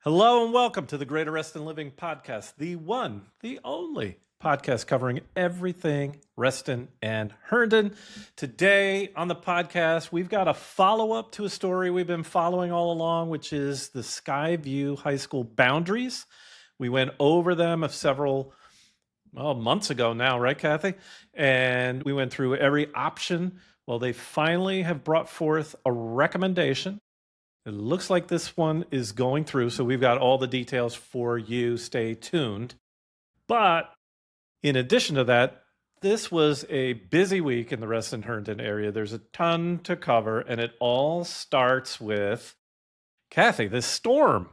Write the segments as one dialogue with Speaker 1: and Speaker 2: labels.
Speaker 1: Hello and welcome to the Greater Reston Living Podcast, the one, the only podcast covering everything Reston and Herndon. Today on the podcast, we've got a follow-up to a story we've been following all along, which is the Skyview High School boundaries. We went over them several months ago now, right, Kathy? And we went through every option. Well, they finally have brought forth a recommendation. It looks like this one is going through, so we've got all the details for you. Stay tuned. But in addition to that, this was a busy week in the Reston Herndon area. There's a ton to cover, and it all starts with, Kathy, this storm.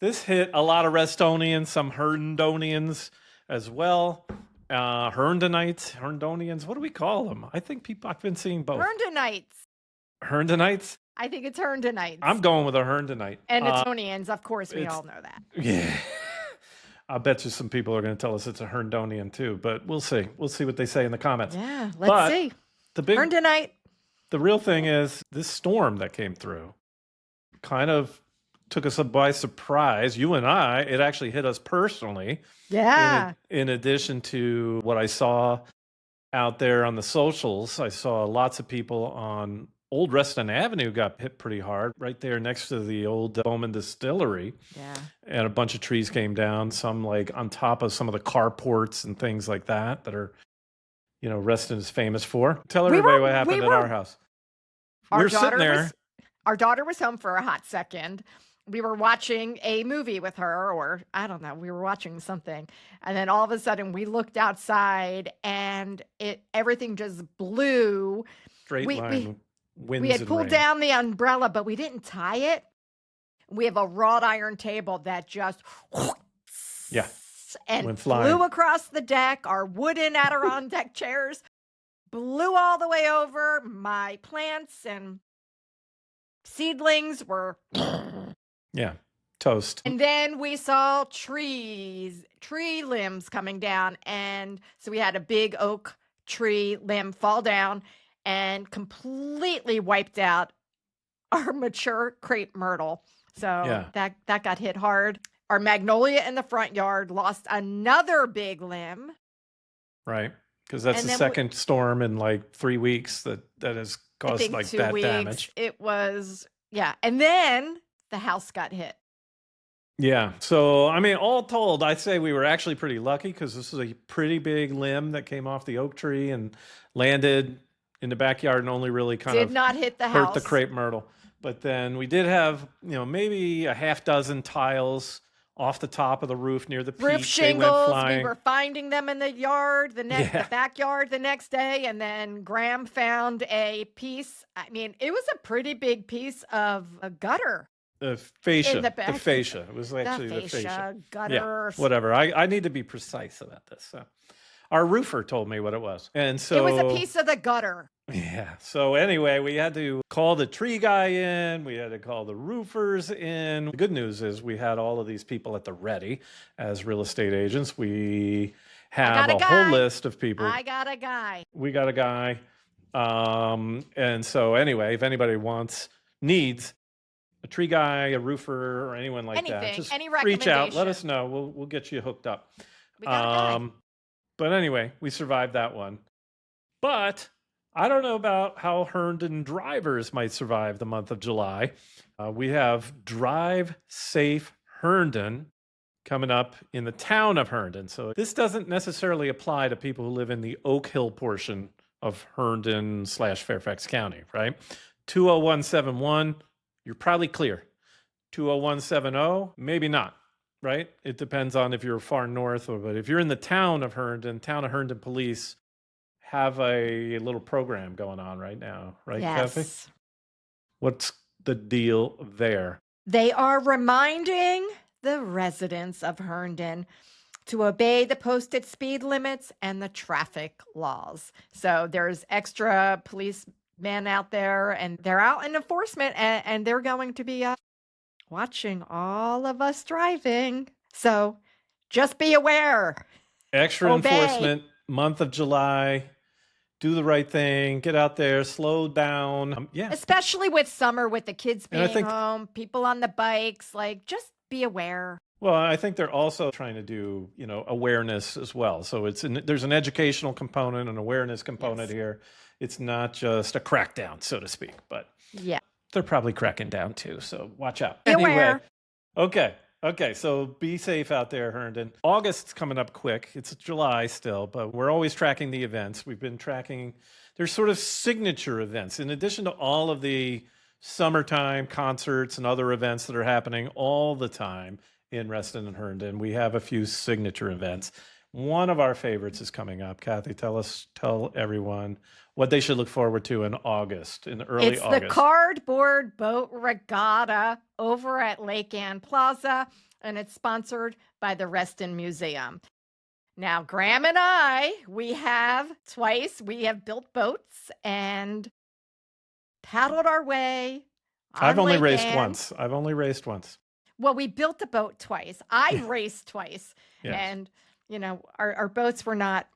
Speaker 1: This hit a lot of Restonians, some Herndonians as well. Herndonians, what do we call them? I think I've been seeing both. Herndonites?
Speaker 2: I think it's Herndonites.
Speaker 1: I'm going with a Herndonite.
Speaker 2: And Etonians, of course, we all know that.
Speaker 1: Yeah. I bet you some people are going to tell us it's a Herndonian too, but we'll see. We'll see what they say in the comments.
Speaker 2: Yeah, let's see. Herndonite.
Speaker 1: The real thing is this storm that came through kind of took us by surprise. You and I, it actually hit us personally.
Speaker 2: Yeah.
Speaker 1: In addition to what I saw out there on the socials, I saw lots of people on Old Reston Avenue got hit pretty hard right there next to the old Bowman Distillery.
Speaker 2: Yeah.
Speaker 1: And a bunch of trees came down, some like on top of some of the carports and things like that are, Reston is famous for. Tell everybody what happened at our house. We're sitting there.
Speaker 2: Our daughter was home for a hot second. We were watching a movie with her, or I don't know, we were watching something. And then all of a sudden we looked outside and everything just blew.
Speaker 1: Straight line.
Speaker 2: We had pulled down the umbrella, but we didn't tie it. We have a wrought iron table that just and flew across the deck. Our wooden Adirondack chairs blew all the way over. My plants and seedlings were
Speaker 1: toast.
Speaker 2: And then we saw tree limbs coming down, and so we had a big oak tree limb fall down and completely wiped out our mature crepe myrtle. So that got hit hard. Our magnolia in the front yard lost another big limb.
Speaker 1: Right. Because that's the second storm in like 3 weeks that has caused like that damage.
Speaker 2: It was, And then the house got hit.
Speaker 1: Yeah. So, I mean, all told, I'd say we were actually pretty lucky because this is a pretty big limb that came off the oak tree and landed in the backyard and only really
Speaker 2: did not hit the house.
Speaker 1: Hurt the crepe myrtle. But then we did have, maybe a half dozen tiles off the top of the roof near the peak.
Speaker 2: Roof shingles. We were finding them in the yard, the backyard the next day. And then Graham found a piece. I mean, it was a pretty big piece of a gutter.
Speaker 1: The fascia. The fascia. It was actually the fascia.
Speaker 2: Gutter.
Speaker 1: Yeah, whatever. I need to be precise about this. So. Our roofer told me what it was. And so
Speaker 2: it was a piece of the gutter.
Speaker 1: Yeah. So anyway, we had to call the tree guy in. We had to call the roofers in. The good news is we had all of these people at the ready as real estate agents. We have a whole list of people.
Speaker 2: I got a guy.
Speaker 1: We got a guy. And so anyway, if anybody needs a tree guy, a roofer, or anyone like that, just reach out. Let us know. We'll get you hooked up.
Speaker 2: We got a guy.
Speaker 1: But anyway, we survived that one. But I don't know about how Herndon drivers might survive the month of July. We have Drive Safe Herndon coming up in the town of Herndon. So this doesn't necessarily apply to people who live in the Oak Hill portion of Herndon / Fairfax County, right? 20171, you're probably clear. 20170, maybe not. Right? It depends on if you're far north but if you're in the town of Herndon Herndon Police have a little program going on right now, right,
Speaker 2: yes.
Speaker 1: Kathy? What's the deal there?
Speaker 2: They are reminding the residents of Herndon to obey the posted speed limits and the traffic laws. So there's extra policemen out there, and they're out in enforcement, and they're going to be watching all of us driving. So just be aware.
Speaker 1: Extra enforcement, month of July. do the right thing, get out there, slow down. Yeah.
Speaker 2: Especially with summer, with the kids
Speaker 1: And I
Speaker 2: being
Speaker 1: think,
Speaker 2: home, people on the bikes, like just be aware.
Speaker 1: well, I think they're also trying to do, awareness as well. So there's an educational component, an awareness component
Speaker 2: Yes.
Speaker 1: here. It's not just a crackdown, so to speak, but
Speaker 2: Yeah.
Speaker 1: they're probably cracking down too. So watch out.
Speaker 2: Be aware.
Speaker 1: Okay. Okay. So be safe out there, Herndon. August's coming up quick. It's July still, but we're always tracking the events. We've been tracking, there's sort of signature events. In addition to all of the summertime concerts and other events that are happening all the time in Reston and Herndon, we have a few signature events. One of our favorites is coming up. Kathy, tell everyone what they should look forward to in August, in early
Speaker 2: It's
Speaker 1: August.
Speaker 2: the Cardboard Boat Regatta over at Lake Ann Plaza, and it's sponsored by the Reston Museum. Now, Graham and I, we have built boats and paddled our way on
Speaker 1: I've only
Speaker 2: Lake
Speaker 1: raced
Speaker 2: Ann.
Speaker 1: once.
Speaker 2: Well, we built the boat twice. I raced twice.
Speaker 1: Yes.
Speaker 2: And, our boats were not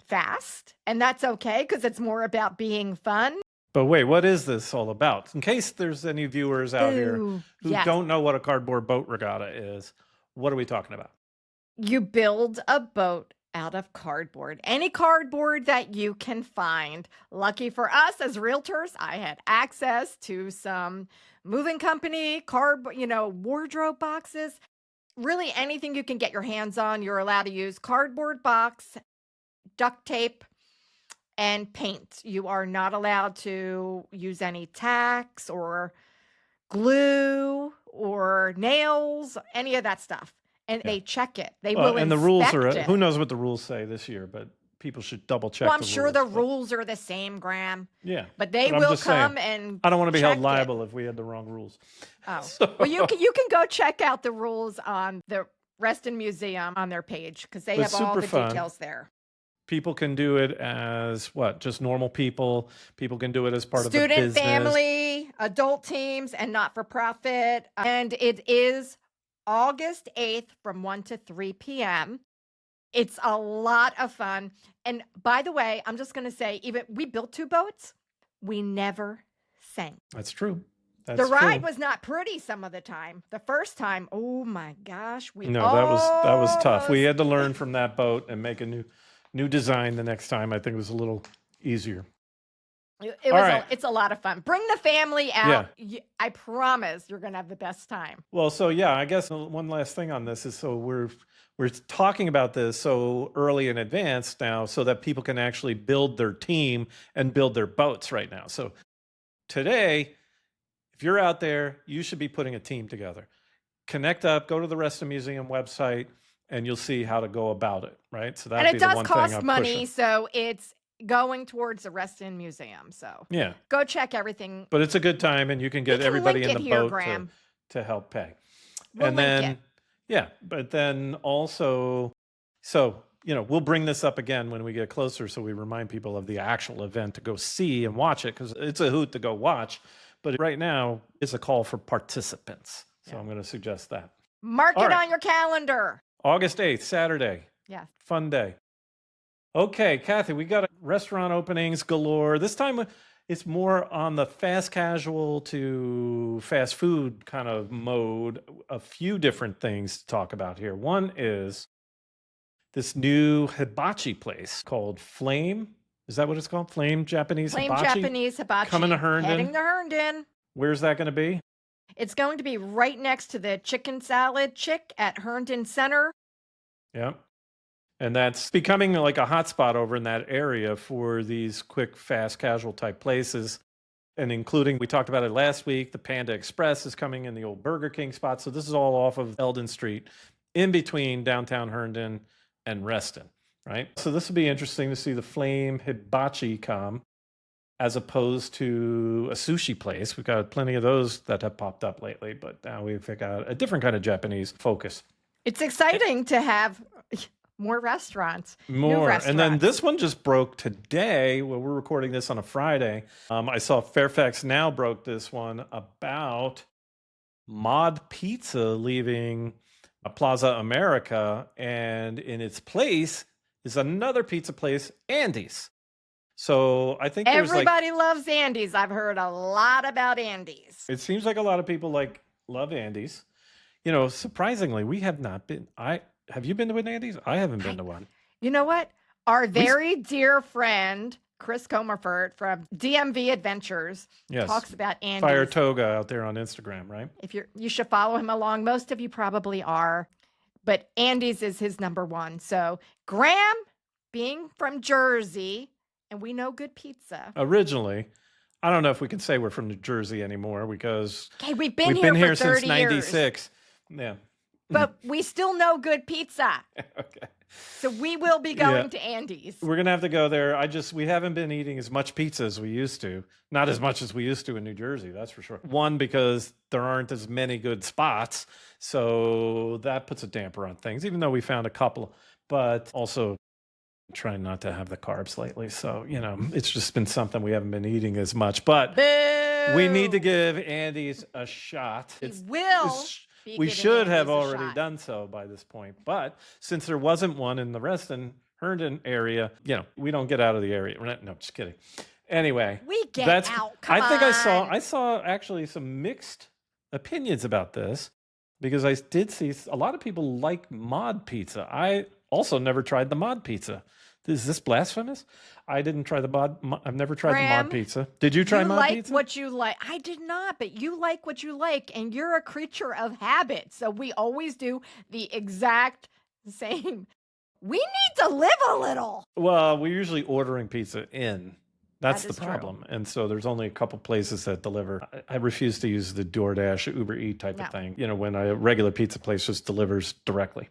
Speaker 2: fast. And that's okay because it's more about being fun.
Speaker 1: But wait, what is this all about? In case there's any viewers out here
Speaker 2: Ooh,
Speaker 1: who
Speaker 2: yes.
Speaker 1: don't know what a cardboard boat regatta is, what are we talking about?
Speaker 2: You build a boat out of cardboard, any cardboard that you can find. Lucky for us as realtors, I had access to some moving company, wardrobe boxes. Really anything you can get your hands on, you're allowed to use cardboard box, duct tape, and paint. You are not allowed to use any tacks or glue or nails, any of that stuff. And they check it. They will
Speaker 1: and the rules
Speaker 2: inspect
Speaker 1: are,
Speaker 2: it.
Speaker 1: who knows what the rules say this year, but people should double check.
Speaker 2: Well, I'm
Speaker 1: the
Speaker 2: sure
Speaker 1: rules,
Speaker 2: the
Speaker 1: but-
Speaker 2: rules are the same, Graham.
Speaker 1: Yeah.
Speaker 2: But they
Speaker 1: But I'm
Speaker 2: will
Speaker 1: just saying,
Speaker 2: come and
Speaker 1: I don't want to be held
Speaker 2: check it.
Speaker 1: liable if we had the wrong rules.
Speaker 2: Oh.
Speaker 1: So-
Speaker 2: Well, you can go check out the rules on the Reston Museum on their page because they
Speaker 1: But
Speaker 2: have all
Speaker 1: super
Speaker 2: the
Speaker 1: fun.
Speaker 2: details there.
Speaker 1: People can do it as what? Just normal people. People can do it as part of a
Speaker 2: Student,
Speaker 1: business.
Speaker 2: family, adult teams, and not-for-profit. And it is August 8th from 1 to 3 p.m. It's a lot of fun. And by the way, I'm just going to say, even we built 2 boats. We never sank.
Speaker 1: That's true. That's
Speaker 2: The ride
Speaker 1: true.
Speaker 2: was not pretty some of the time. The first time, oh my gosh,
Speaker 1: No, that was tough. We had to learn from that boat and make a new design the next time. I think it was a little easier.
Speaker 2: It
Speaker 1: All
Speaker 2: was.
Speaker 1: right.
Speaker 2: It's a lot of fun. Bring the family out. I promise you're going to have the best time.
Speaker 1: Well, so yeah, I guess one last thing on this is, so we're talking about this so early in advance now so that people can actually build their team and build their boats right now. So today, if you're out there, you should be putting a team together. Connect up, go to the Reston Museum website, and you'll see how to go about it, right? So
Speaker 2: And
Speaker 1: that'd
Speaker 2: it
Speaker 1: be the
Speaker 2: does
Speaker 1: one thing
Speaker 2: cost
Speaker 1: I'm
Speaker 2: money,
Speaker 1: pushing.
Speaker 2: so it's going towards the Reston Museum. So
Speaker 1: Yeah,
Speaker 2: go check everything.
Speaker 1: but it's a good time, and you can get
Speaker 2: can
Speaker 1: everybody
Speaker 2: link
Speaker 1: in the
Speaker 2: it here,
Speaker 1: boat
Speaker 2: Graham.
Speaker 1: to help pay.
Speaker 2: We'll
Speaker 1: and
Speaker 2: link
Speaker 1: then
Speaker 2: it.
Speaker 1: yeah, but then also, so we'll bring this up again when we get closer, so we remind people of the actual event to go see and watch it, because it's a hoot to go watch. But right now, it's a call for participants, so I'm going to suggest that.
Speaker 2: Mark
Speaker 1: All
Speaker 2: it
Speaker 1: right.
Speaker 2: on your calendar.
Speaker 1: August 8th, Saturday.
Speaker 2: Yeah.
Speaker 1: Fun day. Okay, Kathy, we got restaurant openings galore. This time it's more on the fast casual to fast food kind of mode. A few different things to talk about here. One is this new hibachi place called Flame. Is that what it's called? Flame Japanese
Speaker 2: Flame
Speaker 1: Hibachi?
Speaker 2: Japanese hibachi.
Speaker 1: Coming to Herndon.
Speaker 2: Heading to Herndon.
Speaker 1: Where's that going to be?
Speaker 2: It's going to be right next to the Chicken Salad Chick at Herndon Center.
Speaker 1: Yeah. And that's becoming like a hotspot over in that area for these quick, fast, casual type places. And including, we talked about it last week, the Panda Express is coming in the old Burger King spot. So this is all off of Eldon Street, in between downtown Herndon and Reston, right? So this will be interesting to see the Flame Hibachi come, as opposed to a sushi place. We've got plenty of those that have popped up lately, but now we've got a different kind of Japanese focus.
Speaker 2: It's exciting to have more restaurants. New
Speaker 1: More. And then
Speaker 2: restaurants.
Speaker 1: this one just broke today. Well, we're recording this on a Friday. I saw Fairfax Now broke this one about Mod Pizza leaving Plaza America, and in its place is another pizza place, Andy's. So I think there's
Speaker 2: Everybody loves Andes. I've heard a lot about Andes.
Speaker 1: it seems like a lot of people love Andes. Surprisingly, we have not been. Have you been to an Andes? I haven't been to one.
Speaker 2: You know what? Our very dear friend, Chris Comerford from DMV Adventures,
Speaker 1: Yes.
Speaker 2: talks about Andes.
Speaker 1: Fire Toga out there on Instagram, right?
Speaker 2: You should follow him along. Most of you probably are, but Andes is his number one. So Graham, being from Jersey, and we know good pizza.
Speaker 1: Originally, I don't know if we can say we're from New Jersey anymore because
Speaker 2: Okay, we've
Speaker 1: we've
Speaker 2: been
Speaker 1: been
Speaker 2: here
Speaker 1: here
Speaker 2: for 30
Speaker 1: since '96. Yeah.
Speaker 2: but we still know good pizza.
Speaker 1: Okay.
Speaker 2: So we will be going to Andes.
Speaker 1: We're gonna have to go there. We haven't been eating as much pizza as we used to. Not as much as we used to in New Jersey, that's for sure. One, because there aren't as many good spots, so that puts a damper on things. Even though we found a couple, but also trying not to have the carbs lately. So it's just been something we haven't been eating as much. But
Speaker 2: Boo!
Speaker 1: we need to give Andes a shot. We should have already done so by this point. But since there wasn't one in the Reston, Herndon area, we don't get out of the area. No, just kidding. Anyway,
Speaker 2: We get out. Come
Speaker 1: I think
Speaker 2: on.
Speaker 1: I saw actually some mixed opinions about this because I did see a lot of people like mod pizza. I also never tried the mod pizza. Is this blasphemous? I didn't try the mod. I've never tried the
Speaker 2: Graham,
Speaker 1: mod pizza. Did you try mod
Speaker 2: like
Speaker 1: pizza?
Speaker 2: what you like. I did not, but you like what you like, and you're a creature of habit. So we always do the exact same. We need to live a little.
Speaker 1: Well, we're usually ordering pizza in. That's
Speaker 2: That
Speaker 1: the
Speaker 2: is true.
Speaker 1: problem. And so there's only a couple places that deliver. I refuse to use the DoorDash, Uber Eat type
Speaker 2: No.
Speaker 1: of thing, when a regular pizza place just delivers directly.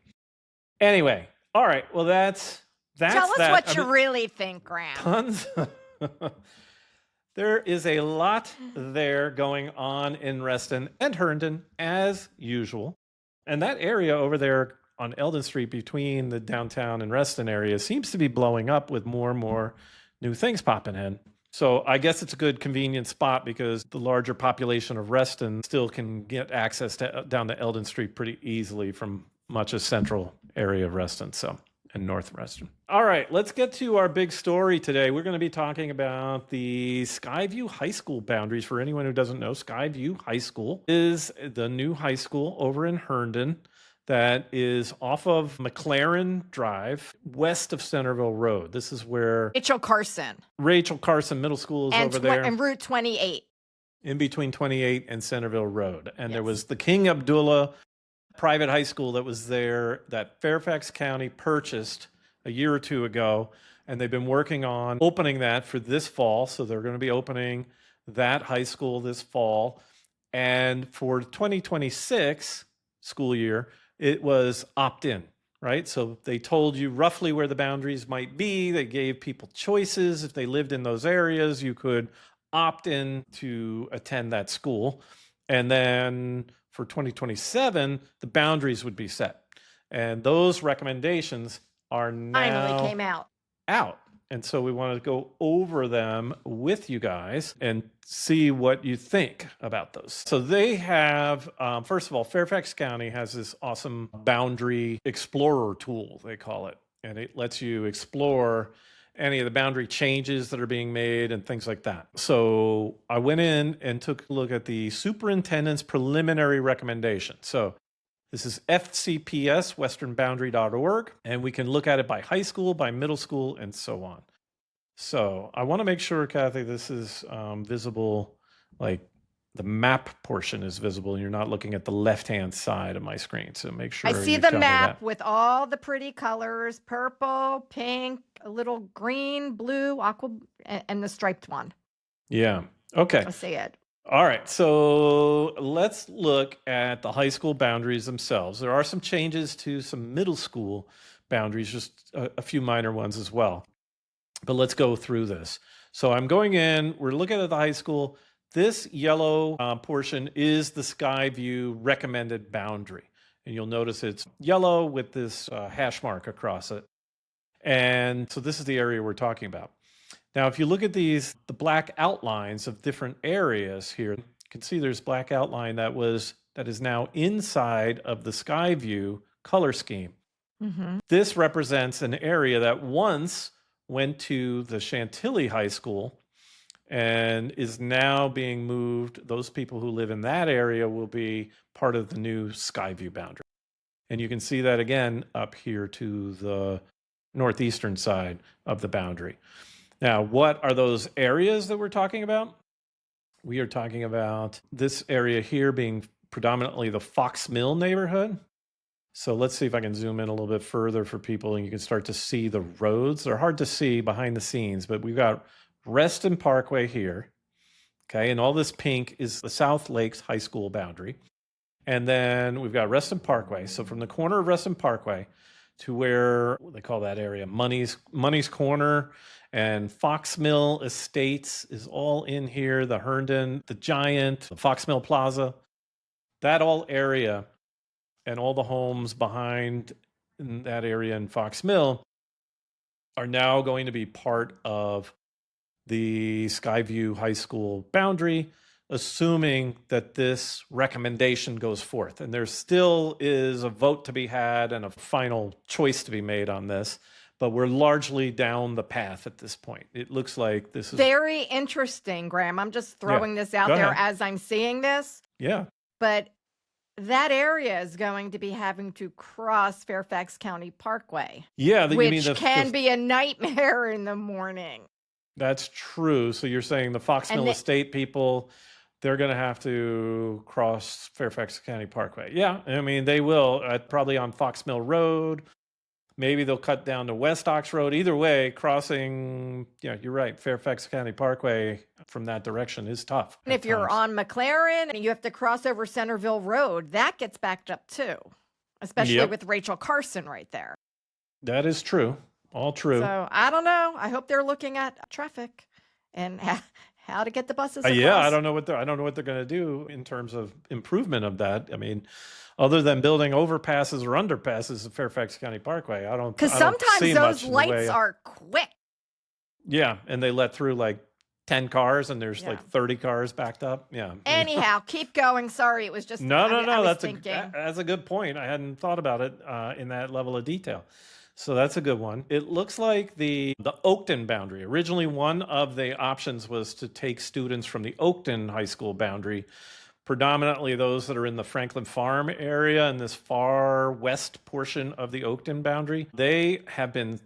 Speaker 1: Anyway, all right. Well, that's
Speaker 2: Tell us
Speaker 1: that.
Speaker 2: what you really think, Graham.
Speaker 1: Tons. There is a lot there going on in Reston and Herndon, as usual. And that area over there on Eldon Street between the downtown and Reston area seems to be blowing up with more and more new things popping in. So I guess it's a good convenient spot because the larger population of Reston still can get access down to Eldon Street pretty easily from much of central area of Reston. And North Reston. All right, let's get to our big story today. We're going to be talking about the Skyview High School boundaries. For anyone who doesn't know, Skyview High School is the new high school over in Herndon that is off of McLaren Drive, west of Centerville Road. This is where
Speaker 2: Rachel Carson
Speaker 1: Middle School is over there.
Speaker 2: And Route 28.
Speaker 1: In between 28 and Centerville Road. And there
Speaker 2: Yes.
Speaker 1: was the King Abdullah private high school that was there that Fairfax County purchased a year or two ago, and they've been working on opening that for this fall. So they're going to be opening that high school this fall. And for 2026 school year, it was opt-in, right? So they told you roughly where the boundaries might be. They gave people choices. If they lived in those areas, you could opt in to attend that school. And then for 2027, the boundaries would be set. And those recommendations are now
Speaker 2: Finally came out.
Speaker 1: And so we want to go over them with you guys and see what you think about those. So they have, first of all, Fairfax County has this awesome boundary explorer tool, they call it. And it lets you explore any of the boundary changes that are being made and things like that. So I went in and took a look at the superintendent's preliminary recommendation. So this is FCPS, westernboundary.org, and we can look at it by high school, by middle school, and so on. So I want to make sure, Kathy, this is visible, like the map portion is visible, and you're not looking at the left-hand side of my screen. So make sure
Speaker 2: I see
Speaker 1: you
Speaker 2: the
Speaker 1: tell me
Speaker 2: map
Speaker 1: that.
Speaker 2: with all the pretty colors, purple, pink, a little green, blue, aqua, and the striped one.
Speaker 1: Yeah. Okay.
Speaker 2: I see it.
Speaker 1: All right, so let's look at the high school boundaries themselves. There are some changes to some middle school boundaries, just a few minor ones as well. But let's go through this. So I'm going in, we're looking at the high school. This yellow portion is the Skyview recommended boundary. And you'll notice it's yellow with this hash mark across it. And so this is the area we're talking about. Now, if you look at the black outlines of different areas here, you can see there's black outline that is now inside of the Skyview color scheme.
Speaker 2: Mm-hmm.
Speaker 1: This represents an area that once went to the Chantilly High School and is now being moved. Those people who live in that area will be part of the new Skyview boundary. And you can see that again up here to the northeastern side of the boundary. Now, what are those areas that we're talking about? We are talking about this area here being predominantly the Fox Mill neighborhood. So let's see if I can zoom in a little bit further for people and you can start to see the roads. They're hard to see behind the scenes, but we've got Reston Parkway here. Okay, and all this pink is the South Lakes High School boundary. And then we've got Reston Parkway. So from the corner of Reston Parkway to where what they call that area, Money's Corner and Fox Mill Estates is all in here. The Herndon, the Giant, the Fox Mill Plaza, that all area and all the homes behind in that area in Fox Mill are now going to be part of the Skyview High School boundary, assuming that this recommendation goes forth. And there still is a vote to be had and a final choice to be made on this, but we're largely down the path at this point. It looks like this is
Speaker 2: very interesting, Graham. I'm just throwing this out
Speaker 1: Go
Speaker 2: there
Speaker 1: ahead.
Speaker 2: as I'm seeing this.
Speaker 1: Yeah.
Speaker 2: But that area is going to be having to cross Fairfax County Parkway,
Speaker 1: Yeah, you mean
Speaker 2: which can be a nightmare in the morning.
Speaker 1: That's true. So you're saying the Fox
Speaker 2: And
Speaker 1: Mill
Speaker 2: the-
Speaker 1: Estate people, they're going to have to cross Fairfax County Parkway. Yeah, I mean, they will, probably on Fox Mill Road. Maybe they'll cut down to West Ox Road. Either way, crossing, yeah, you're right, Fairfax County Parkway from that direction is tough.
Speaker 2: And
Speaker 1: at
Speaker 2: if you're
Speaker 1: times.
Speaker 2: on McLaren and you have to cross over Centerville Road, that gets backed up too, especially
Speaker 1: Yep.
Speaker 2: with Rachel Carson right there.
Speaker 1: That is true. All true.
Speaker 2: So I don't know. I hope they're looking at traffic and how to get the buses across.
Speaker 1: Yeah, I don't know what they're going to do in terms of improvement of that. I mean, other than building overpasses or underpasses at Fairfax County Parkway, I don't.
Speaker 2: Because
Speaker 1: I don't
Speaker 2: sometimes
Speaker 1: see
Speaker 2: those
Speaker 1: much in the way
Speaker 2: lights
Speaker 1: of-
Speaker 2: are quick.
Speaker 1: Yeah, and they let through like 10 cars, and there's
Speaker 2: Yeah.
Speaker 1: like 30 cars backed up. Yeah.
Speaker 2: Anyhow, keep going. Sorry, it was just
Speaker 1: No.
Speaker 2: I was
Speaker 1: That's
Speaker 2: thinking.
Speaker 1: that's a good point. I hadn't thought about it in that level of detail. So that's a good one. It looks like the Oakton boundary. Originally, one of the options was to take students from the Oakton High School boundary, predominantly those that are in the Franklin Farm area in this far west portion of the Oakton boundary. They have been,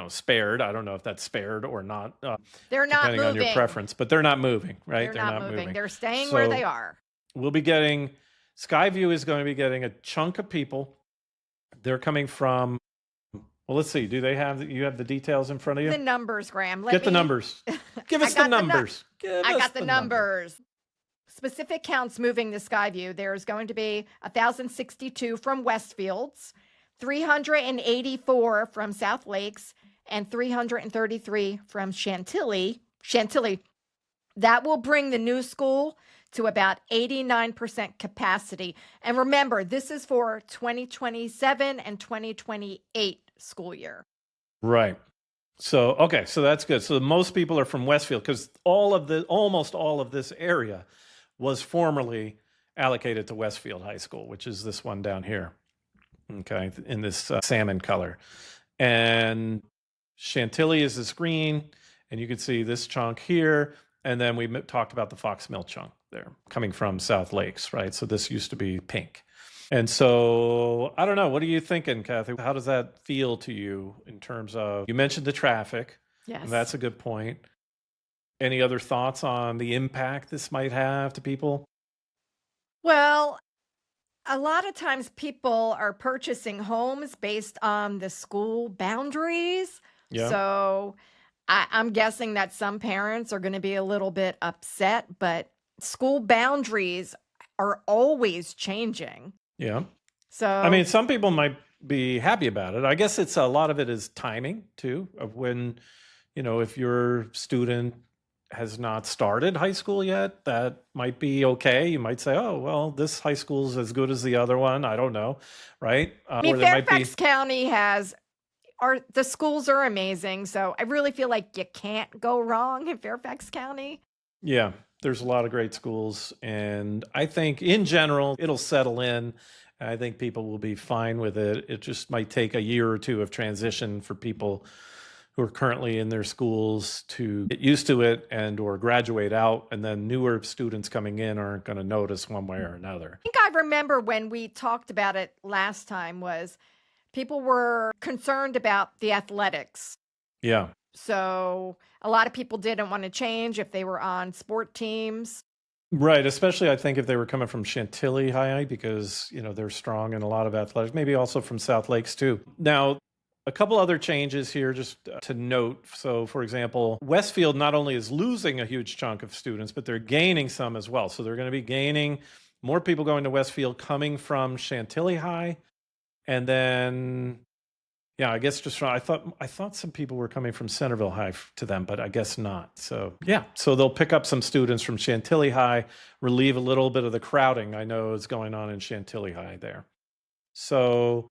Speaker 1: spared. I don't know if that's spared or not,
Speaker 2: They're not
Speaker 1: depending
Speaker 2: moving.
Speaker 1: on your preference. But they're not moving, right?
Speaker 2: They're not moving. They're staying
Speaker 1: So
Speaker 2: where they are.
Speaker 1: we'll be getting Skyview is going to be getting a chunk of people. They're coming from. Well, let's see. Do they have you have the details in front of you?
Speaker 2: The numbers, Graham.
Speaker 1: Get the numbers. Give us the numbers.
Speaker 2: I got the numbers. Specific counts moving to Skyview. There's going to be 1,062 from Westfields, 384 from South Lakes, and 333 from Chantilly. That will bring the new school to about 89% capacity. And remember, this is for 2027 and 2028 school year.
Speaker 1: Right. So, okay, so that's good. So most people are from Westfield because almost all of this area was formerly allocated to Westfield High School, which is this one down here. Okay, in this salmon color. And Chantilly is this green, and you can see this chunk here. And then we talked about the Fox Mill chunk there coming from South Lakes, right? So this used to be pink. And so I don't know. What are you thinking, Kathy? How does that feel to you in terms of, you mentioned the traffic.
Speaker 2: Yes.
Speaker 1: And that's a good point. Any other thoughts on the impact this might have to people?
Speaker 2: Well, a lot of times people are purchasing homes based on the school boundaries.
Speaker 1: Yeah.
Speaker 2: So I'm guessing that some parents are going to be a little bit upset, but school boundaries are always changing.
Speaker 1: Yeah.
Speaker 2: So,
Speaker 1: I mean, some people might be happy about it. I guess it's a lot of it is timing too, of when, if your student has not started high school yet, that might be okay. You might say, oh, well, this high school is as good as the other one. I don't know. Right.
Speaker 2: I mean,
Speaker 1: Or there might be,
Speaker 2: Fairfax County the schools are amazing. So I really feel like you can't go wrong in Fairfax County.
Speaker 1: yeah, there's a lot of great schools. And I think in general, it'll settle in. I think people will be fine with it. It just might take a year or two of transition for people who are currently in their schools to get used to it and or graduate out, and then newer students coming in aren't going to notice one way or another.
Speaker 2: I think I remember when we talked about it last time was people were concerned about the athletics.
Speaker 1: Yeah.
Speaker 2: So a lot of people didn't want to change if they were on sport teams.
Speaker 1: Right, especially I think if they were coming from Chantilly High because, they're strong in a lot of athletics, maybe also from South Lakes too. Now, a couple other changes here just to note. So, for example, Westfield not only is losing a huge chunk of students, but they're gaining some as well. So they're going to be gaining more people going to Westfield coming from Chantilly High. And then, yeah, I guess I thought some people were coming from Centerville High to them, but I guess not. So, yeah, so they'll pick up some students from Chantilly High, relieve a little bit of the crowding I know is going on in Chantilly High there. So,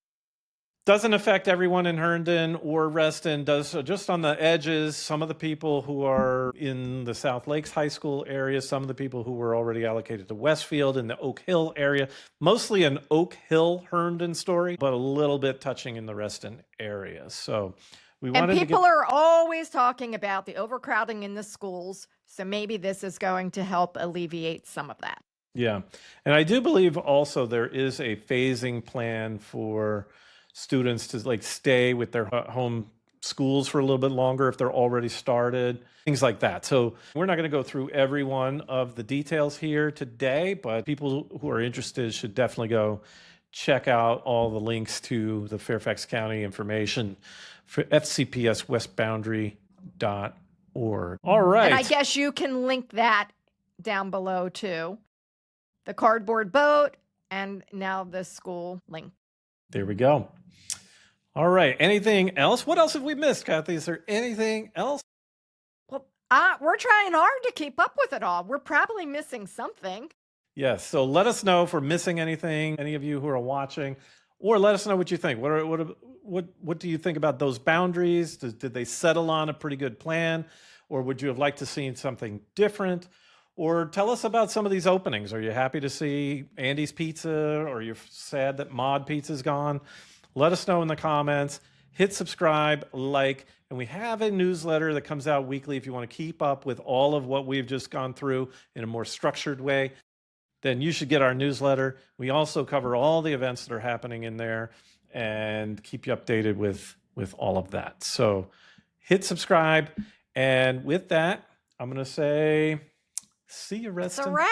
Speaker 1: doesn't affect everyone in Herndon or Reston, does just on the edges, some of the people who are in the South Lakes High School area, some of the people who were already allocated to Westfield in the Oak Hill area, mostly an Oak Hill Herndon story, but a little bit touching in the Reston area. So we wanted
Speaker 2: and people are always talking about the overcrowding in the schools. So maybe this is going to help alleviate some of that.
Speaker 1: Yeah. And I do believe also there is a phasing plan for students to stay with their home schools for a little bit longer if they're already started, things like that. So we're not going to go through every one of the details here today, but people who are interested should definitely go check out all the links to the Fairfax County information for fcpswestboundary.org. All right.
Speaker 2: And I guess you can link that down below too. The cardboard boat and now the school link.
Speaker 1: There we go. All right. Anything else? What else have we missed, Kathy? Is there anything else?
Speaker 2: Well, we're trying hard to keep up with it all. We're probably missing something.
Speaker 1: Yes. So let us know if we're missing anything, any of you who are watching, or let us know what you think. What do you think about those boundaries? Did they settle on a pretty good plan? Or would you have liked to see something different? Or tell us about some of these openings. Are you happy to see Andy's Pizza? Or are you sad that Mod Pizza's gone? Let us know in the comments. Hit subscribe, like, and we have a newsletter that comes out weekly if you want to keep up with all of what we've just gone through in a more structured way. Then you should get our newsletter. We also cover all the events that are happening in there and keep you updated with all of that. So hit subscribe. And with that, I'm going to say, see you, Reston.
Speaker 2: It's a wrap.